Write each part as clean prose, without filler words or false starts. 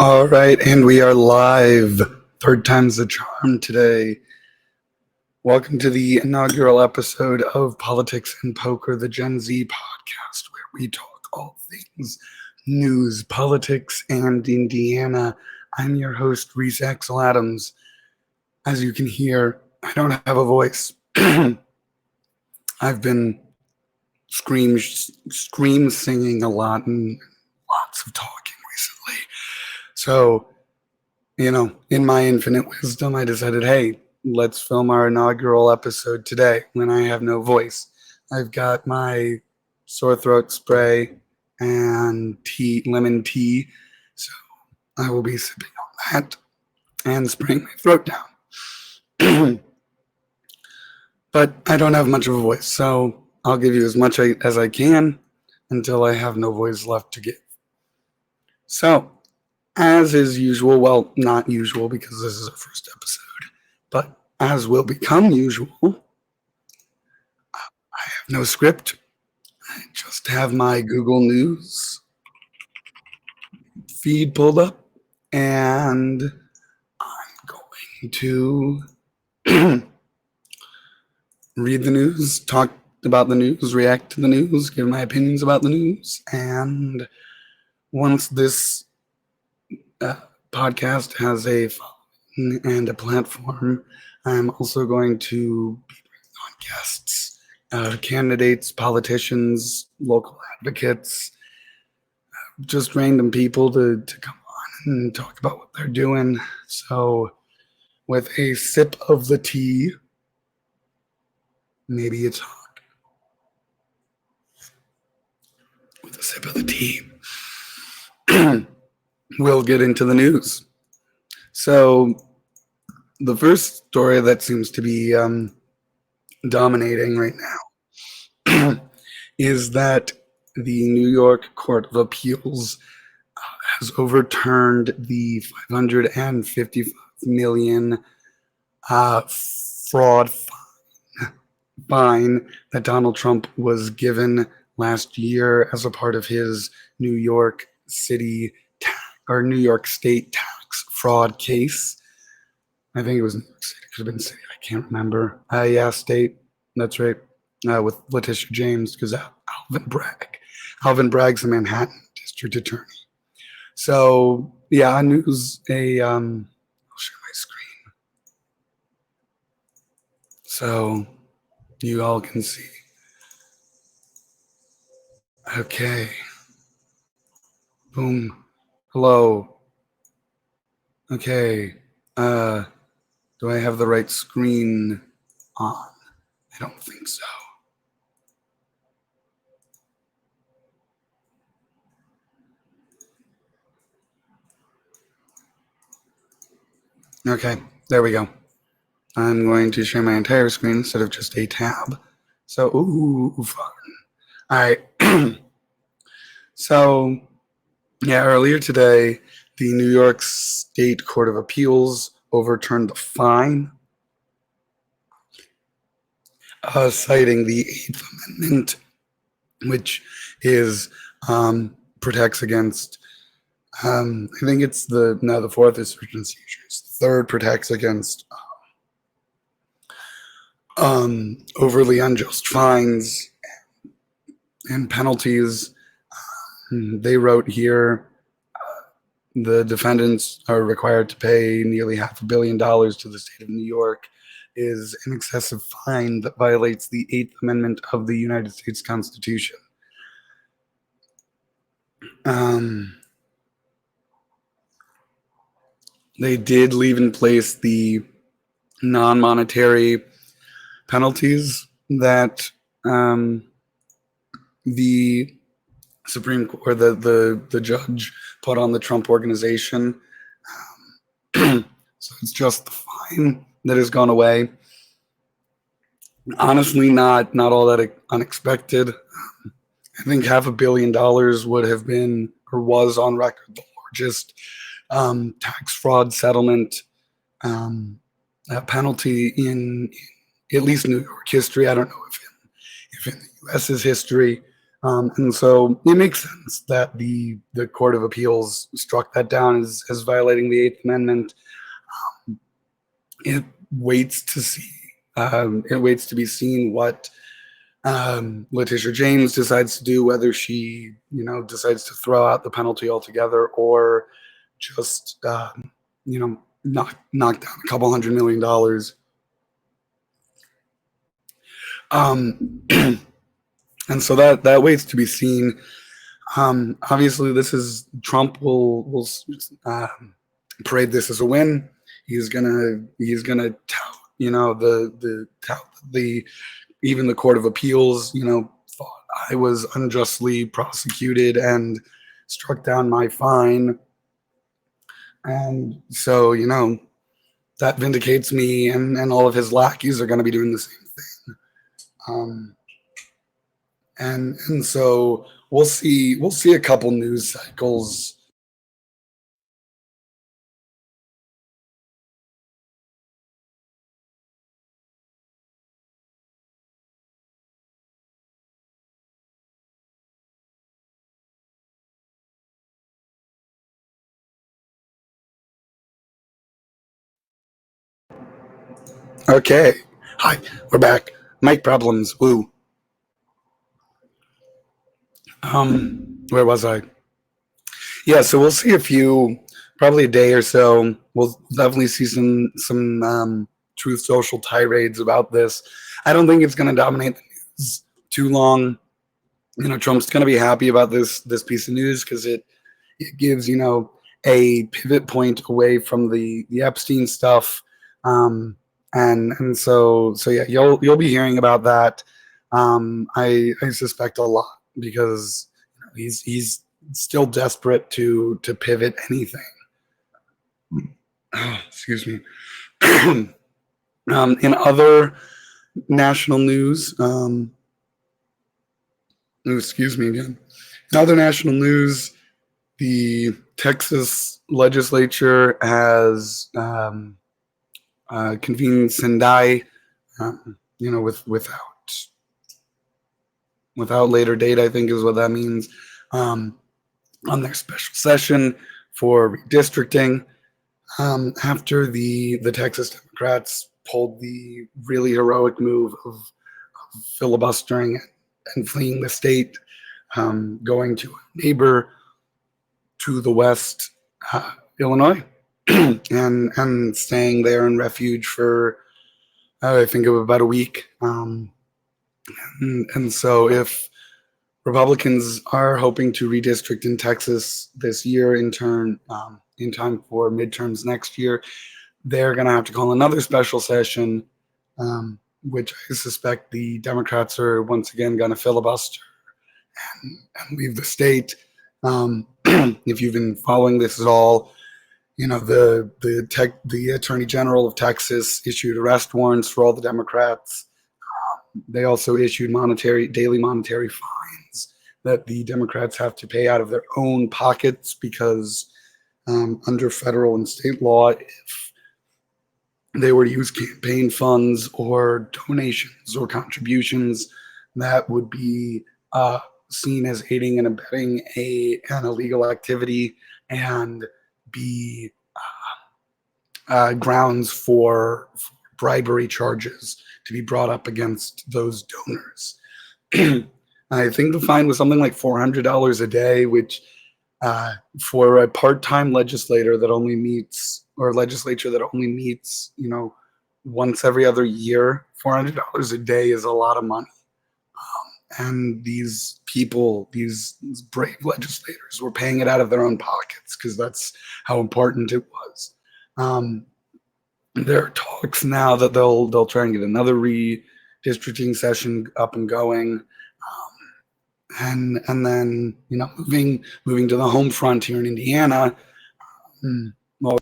All right, and we are live. Third time's the charm today. Welcome to the inaugural episode of Politics and Poker, the Gen Z podcast, where we talk all things news, politics, and Indiana. I'm your host, Reese Axel-Adams. As you can hear, I don't have a voice. I've been scream singing a lot and lots of talking recently. So, in my infinite wisdom, I decided, hey, let's film our inaugural episode today when I have no voice. I've got my sore throat spray and lemon tea, so I will be sipping on that and spraying my throat down. But I don't have much of a voice, so I'll give you as much as I can until I have no voice left to give. So, as is usual, well, not usual because this is our first episode, but as will become usual, I have no script. I just have my Google News feed pulled up, and I'm going to read the news, talk about the news, react to the news, give my opinions about the news, and once this podcast has a following and a platform, I'm also going to be bringing on guests, candidates, politicians, local advocates, just random people to come on and talk about what they're doing. So with a sip of the tea, maybe it's hot. With a sip of the tea, we'll get into the news. So the first story that seems to be dominating right now is that the New York Court of Appeals has overturned the $555 million fraud fine that Donald Trump was given last year as a part of his New York City or New York State tax fraud case. I think it was New York City. It could have been city. I can't remember. Yeah, state. That's right. With Letitia James, because Alvin Bragg's the Manhattan District Attorney. So yeah, news. I'll share my screen so you all can see. Okay. Boom. Hello. Okay. Do I have the right screen on? I don't think so. Okay, there we go. I'm going to share my entire screen instead of just a tab. So, fun. All right. So, yeah, earlier today, the New York State Court of Appeals overturned the fine, citing the Eighth Amendment, which is protects against. I think it's the fourth is search and seizures. The third protects against overly unjust fines and penalties. They wrote here the defendants are required to pay nearly $500 million to the state of New York is an excessive fine that violates the Eighth Amendment of the United States Constitution. They did leave in place the non-monetary penalties that the Supreme Court or the judge put on the Trump organization. So it's just the fine that has gone away. Honestly, not all that unexpected. I think $500 million would have been or was on record the largest tax fraud settlement penalty in at least New York history. I don't know if in the U.S.'s history. And so it makes sense that the Court of Appeals struck that down as violating the Eighth Amendment. It waits to see. It waits to be seen what Letitia James decides to do, whether she, decides to throw out the penalty altogether or just, knock down a couple $100 million. And so that waits to be seen. Obviously, this is Trump will parade this as a win. He's gonna tout, the even the Court of Appeals, thought I was unjustly prosecuted and struck down my fine. And so, that vindicates me, and all of his lackeys are going to be doing the same thing. And so we'll see a couple news cycles. Okay. Hi, we're back. Mic problems. Woo. Where was I? Yeah, so we'll see probably a day or so. We'll definitely see some Truth Social tirades about this. I don't think it's going to dominate the news too long. Trump's going to be happy about this piece of news because it gives a pivot point away from the Epstein stuff, and so yeah, you'll be hearing about that. I suspect a lot because he's still desperate to pivot anything. Oh, excuse me. In other national news, excuse me again. In other national news, the Texas legislature has convened Sendai, without later date, I think is what that means, on their special session for redistricting. After the Texas Democrats pulled the really heroic move of filibustering and fleeing the state, going to a neighbor to the west, Illinois, and staying there in refuge for I think of about a week. And so if Republicans are hoping to redistrict in Texas this year in time for midterms next year, they're going to have to call another special session, which I suspect the Democrats are once again going to filibuster and leave the state. If you've been following this at all, the Attorney General of Texas issued arrest warrants for all the Democrats. They also issued daily monetary fines that the Democrats have to pay out of their own pockets because under federal and state law, if they were to use campaign funds or donations or contributions, that would be seen as aiding and abetting an illegal activity and be grounds for bribery charges to be brought up against those donors. I think the fine was something like $400 a day, which for a part-time legislature that only meets, once every other year, $400 a day is a lot of money. And these people, these brave legislators, were paying it out of their own pockets because that's how important it was. There are talks now that they'll try and get another redistricting session up and going, and then moving to the home front here in Indiana. Well,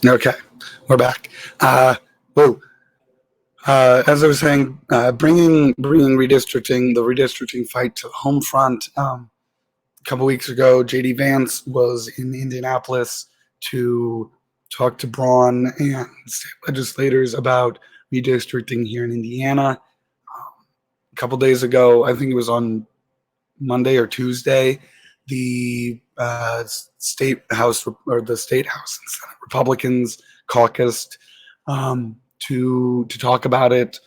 Okay, we're back. Whoa. As I was saying, bringing redistricting, the redistricting fight to the home front. A couple weeks ago, JD Vance was in Indianapolis to talk to Braun and state legislators about redistricting here in Indiana. A couple days ago, I think it was on Monday or Tuesday, the state house and Senate Republicans caucused to talk about it.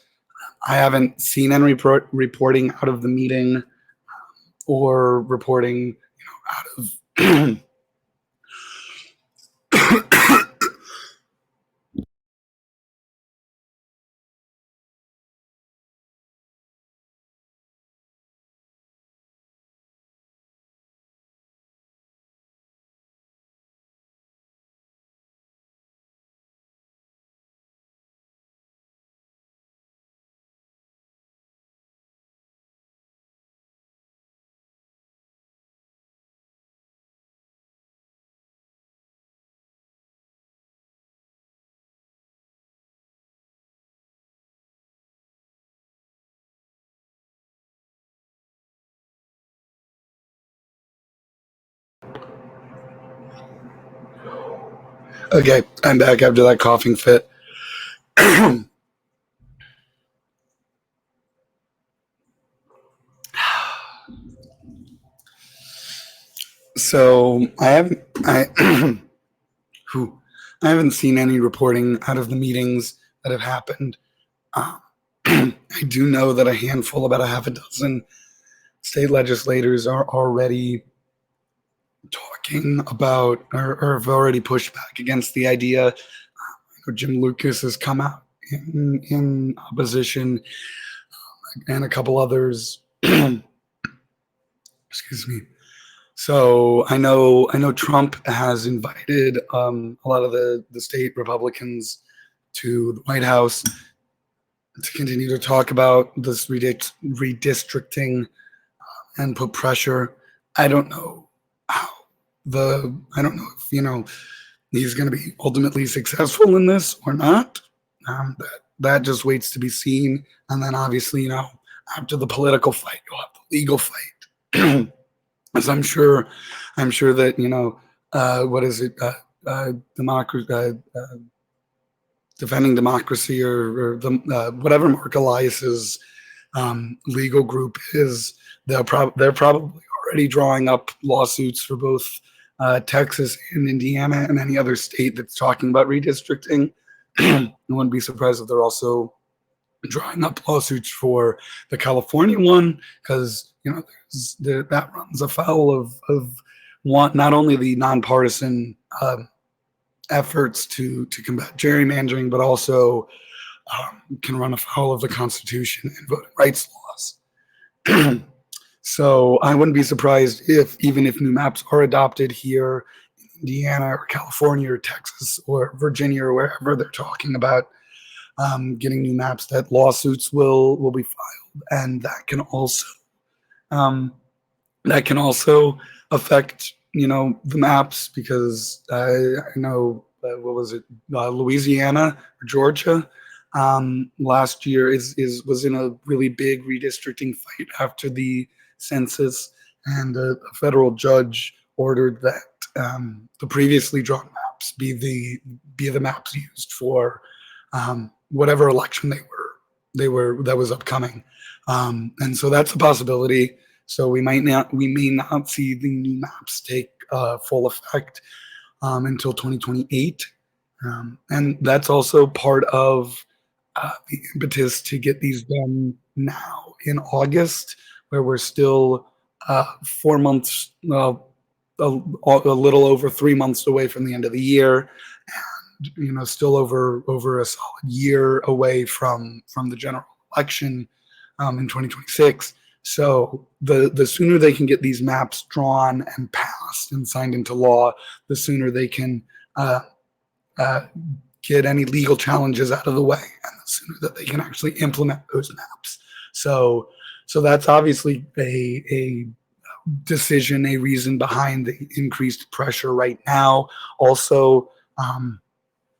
I haven't seen any reporting out of the meeting or reporting, out of. Okay, I'm back after that coughing fit. So whew, I haven't seen any reporting out of the meetings that have happened. Um, I do know that a handful, about a half a dozen state legislators, are already talking about or have already pushed back against the idea. Jim Lucas has come out in opposition, and a couple others. Excuse me. So I know Trump has invited a lot of the state Republicans to the White House to continue to talk about this redistricting and put pressure. I don't know how I don't know if he's going to be ultimately successful in this or not. That just waits to be seen. And then obviously, after the political fight, you'll have the legal fight. As I'm sure that what is it, democracy, defending democracy, or the whatever Mark Elias's legal group is, they're probably already drawing up lawsuits for both Texas and Indiana and any other state that's talking about redistricting. I wouldn't be surprised if they're also drawing up lawsuits for the California one, because that runs afoul of not only the nonpartisan efforts to combat gerrymandering, but also can run afoul of the Constitution and voting rights laws. So I wouldn't be surprised even if new maps are adopted here in Indiana or California or Texas or Virginia or wherever they're talking about getting new maps, that lawsuits will be filed, and that can also affect the maps, because I know what was it, Louisiana or Georgia last year was in a really big redistricting fight after the census, and a federal judge ordered that the previously drawn maps be the maps used for whatever election that was upcoming, and so that's a possibility. So we may not see the new maps take full effect until 2028, and that's also part of the impetus to get these done now in August, where we're still 4 months, a little over 3 months away from the end of the year, and still over a solid year away from the general election in 2026. So the sooner they can get these maps drawn and passed and signed into law, the sooner they can get any legal challenges out of the way, and the sooner that they can actually implement those maps. So that's obviously a decision, a reason behind the increased pressure right now. Also,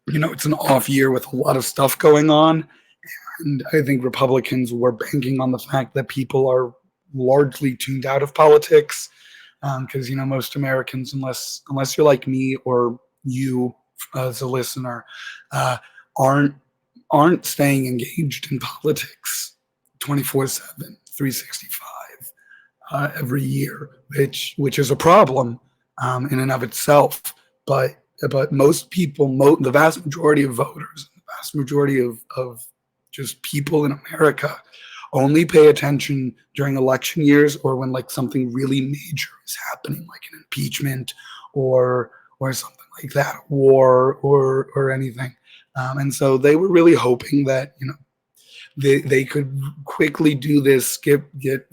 it's an off year with a lot of stuff going on. And I think Republicans were banking on the fact that people are largely tuned out of politics, because most Americans, unless you're like me or you as a listener, uh, aren't staying engaged in politics 24/7, 365 every year, which is a problem in and of itself. But most people, the vast majority of voters, the vast majority of just people in America only pay attention during election years or when like something really major is happening, like an impeachment or something like that, war or anything. And so they were really hoping that they could quickly do this,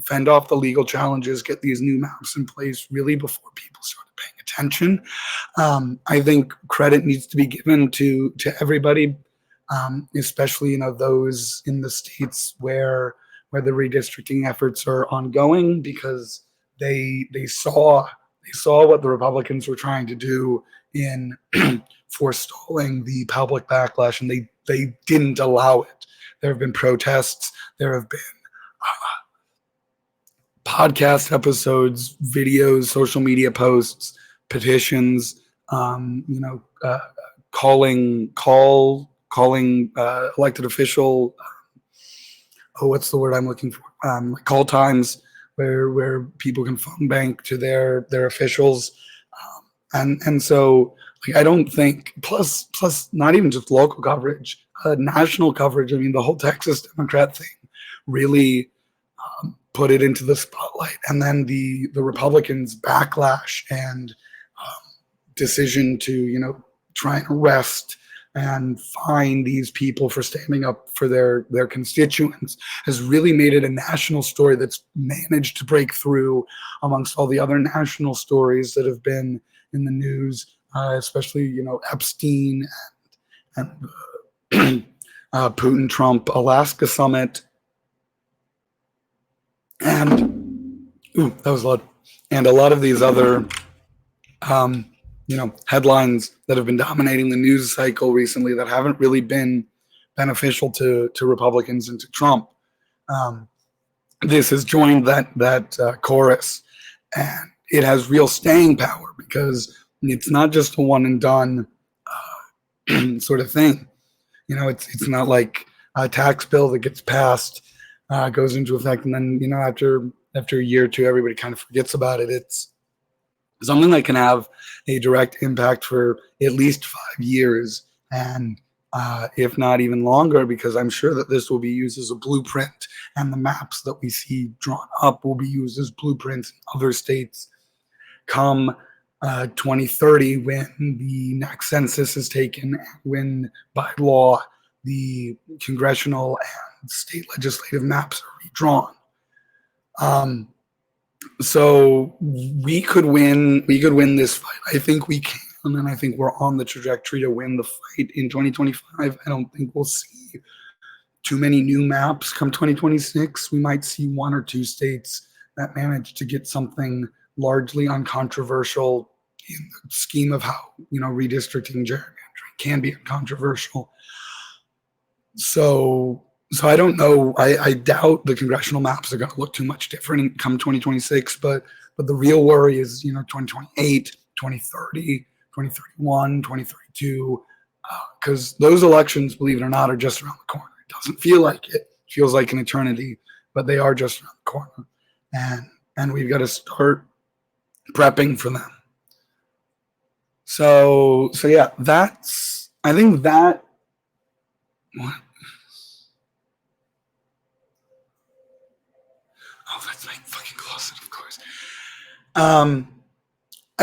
fend off the legal challenges, get these new maps in place really before people started paying attention. I think credit needs to be given to everybody, especially those in the states where the redistricting efforts are ongoing, because they saw what the Republicans were trying to do in forestalling the public backlash, and they didn't allow it. There have been protests. There have been podcast episodes, videos, social media posts, petitions, calling elected official. What's the word I'm looking for? Call times where people can phone bank to their officials, and so I don't think plus not even just local coverage. National coverage. I mean, the whole Texas Democrat thing really put it into the spotlight, and then the Republicans' backlash and decision to try and arrest and fine these people for standing up for their constituents has really made it a national story that's managed to break through amongst all the other national stories that have been in the news, especially Epstein and Putin, Trump, Alaska summit, and that was loud. And a lot of these other, headlines that have been dominating the news cycle recently that haven't really been beneficial to Republicans and to Trump. This has joined that chorus, and it has real staying power because it's not just a one and done sort of thing. It's not like a tax bill that gets passed, goes into effect, and then after a year or two, everybody kind of forgets about it. It's something that can have a direct impact for at least 5 years, and if not even longer, because I'm sure that this will be used as a blueprint, and the maps that we see drawn up will be used as blueprints in other states come 2030, when the next census is taken, when by law the congressional and state legislative maps are redrawn. So we could win this fight. I think we can, and I think we're on the trajectory to win the fight in 2025. I don't think we'll see too many new maps come 2026. We might see one or two states that manage to get something largely uncontroversial in the scheme of how redistricting, gerrymandering can be uncontroversial. So I don't know. I doubt the congressional maps are going to look too much different come 2026. But the real worry is 2028, 2030, 2031, 2032, because those elections, believe it or not, are just around the corner. It doesn't feel like it. It feels like an eternity, but they are just around the corner, and we've got to start prepping for them. So yeah, I think that. What? Oh, that's my fucking closet, of course. I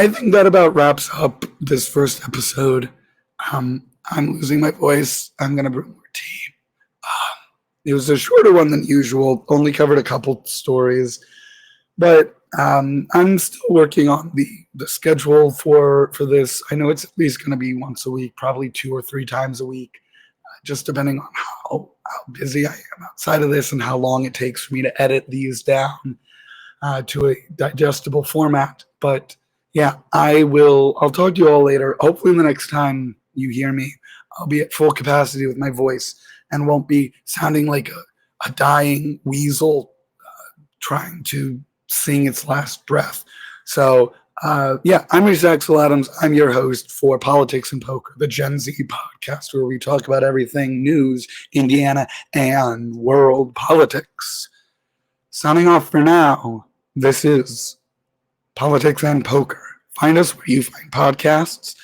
think that about wraps up this first episode. I'm losing my voice. I'm gonna brew more tea. It was a shorter one than usual. Only covered a couple stories, but I'm still working on the schedule for this. I know it's at least going to be once a week, probably 2 or 3 times a week, just depending on how busy I am outside of this and how long it takes for me to edit these down to a digestible format. But yeah, I'll talk to you all later. Hopefully the next time you hear me, I'll be at full capacity with my voice and won't be sounding like a dying weasel trying to sing its last breath. So, I'm Reese Axel-Adams. I'm your host for Politics and Poker, the Gen Z podcast, where we talk about everything news, Indiana, and world politics. Signing off for now, this is Politics and Poker. Find us where you find podcasts.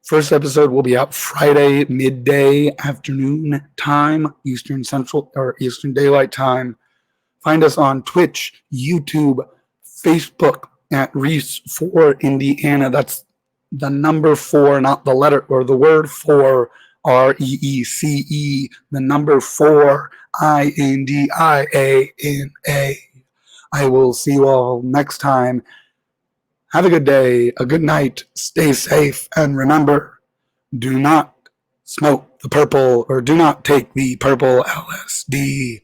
First episode will be out Friday, midday, afternoon time, Eastern Daylight Time. Find us on Twitch, YouTube, Facebook at Reese4Indiana. That's the number 4, not the letter or the word 4, REECE, the number 4, INDIANA. I will see you all next time. Have a good day, a good night, stay safe, and remember, do not smoke the purple or do not take the purple LSD.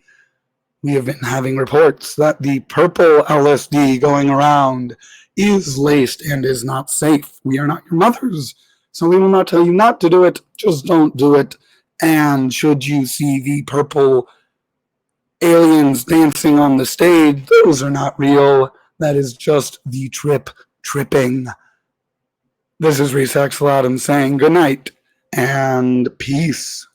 We have been having reports that the purple LSD going around is laced and is not safe. We are not your mothers, so we will not tell you not to do it. Just don't do it. And should you see the purple aliens dancing on the stage, those are not real. That is just the tripping. This is Reese Axel-Adams saying good night and peace.